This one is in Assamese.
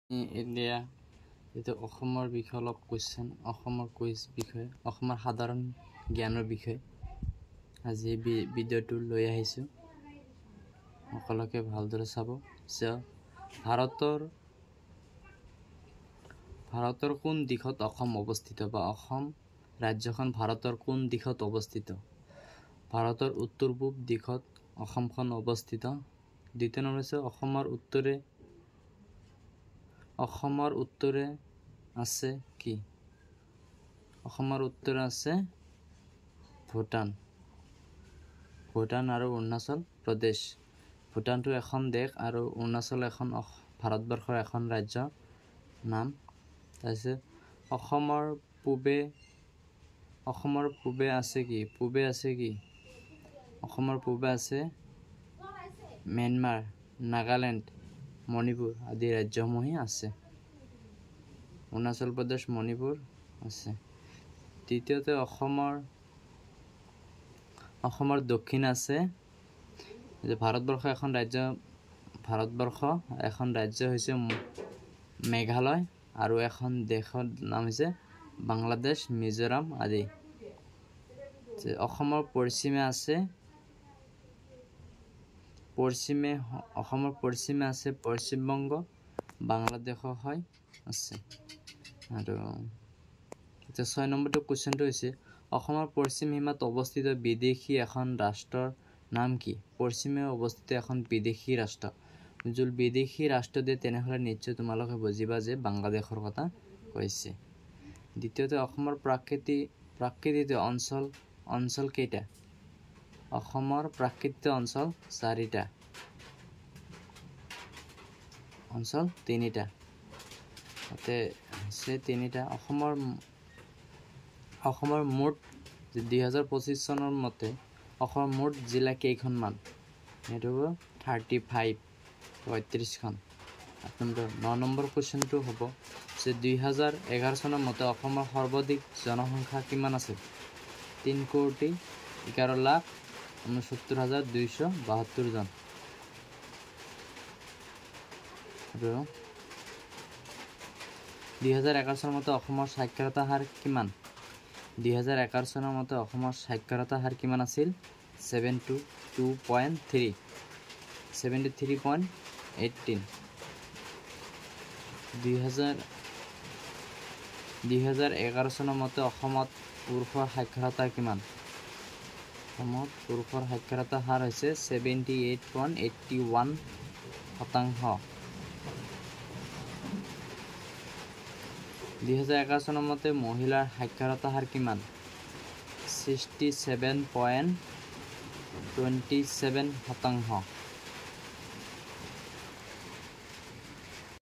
এতিয়া এইটো অসমৰ বিষয়ে অলপ কোৱেশ্চন অসমৰ কুইজ বিষয়ে অসমৰ সাধাৰণ জ্ঞানৰ বিষয়ে আজি ভিডিঅ'টো লৈ আহিছো সকলোকে ভালদৰে চাব যে ভাৰতৰ কোন দিশত অসম অৱস্থিত বা অসম ৰাজ্যখন ভাৰতৰ কোন দিশত অৱস্থিত ভাৰতৰ উত্তৰ পূব দিশত অসমখন অৱস্থিত দ্বিতীয় নম্বৰ হৈছে অসমৰ উত্তৰে আছে কি অসমৰ উত্তৰে আছে ভূটান আৰু অৰুণাচল প্ৰদেশ ভূটানটো এখন দেশ আৰু অৰুণাচল এখন ভাৰতবৰ্ষৰ এখন ৰাজ্য নাম আছে অসমৰ পূবে আছে কি অসমৰ পূবে আছে म्यांमार नागालैंड मणिपुर आदि राज्यসমূह আছে अरुणाचल प्रदेश मणिपुर আছে তৃতীয়তে অসমৰ দক্ষিণ আছে যে ভাৰতবৰ্ষ এখন ৰাজ্য হৈছে মেঘালয় আৰু এখন দেশৰ নাম হৈছে বাংলাদেশ মিজোৰাম আদি যে অসমৰ পশ্চিমে আছে পশ্চিম বংগ বাংলাদেশ হয় আছে আৰু এটা 6 নম্বৰটো কোৱেশ্চনটো হৈছে অসমৰ পশ্চিম সীমাত অৱস্থিত বিদেশী এখন ৰাষ্ট্ৰৰ নাম কি পশ্চিমে অৱস্থিত এখন বিদেশী ৰাষ্ট্ৰ যদি বিদেশী ৰাষ্ট্ৰ দিয়ে তেনেহলে নিশ্চয় তোমালোকে বুজিবা যে বাংলাদেশৰ কথা কৈছে দ্বিতীয়তে অসমৰ প্ৰাকৃতিক অঞ্চল কেইটা অসমৰ প্ৰাকৃতিক অঞ্চল 4টা অঞ্চল 3টা তাতে আছে 3টা অসমৰ মুঠ 2025 চনৰ মতে অসমৰ মুঠ জিলা কেইখনমান এটো 35 খন 9 নম্বৰ কোৱেশ্চনটো হ'ব যে 2011 চনৰ মতে অসমৰ সৰ্বাধিক জনসংখ্যা কিমান আছিল 3,11,69,272 জন আৰু 2011 চনৰ মতে অসমৰ সাক্ষৰতা হাৰ কিমান 2011 চনৰ মতে অসমৰ সাক্ষৰতা হাৰ কিমান আছিল 73.18 2011 চনৰ মতে অসমত পুৰুষৰ সাক্ষৰতা কিমান অসমত পুৰুষৰ সাক্ষৰতা হাৰ হৈছে 78.81% 2011 চনৰ মতে মহিলাৰ সাক্ষৰতা হাৰ কিমান 67.27%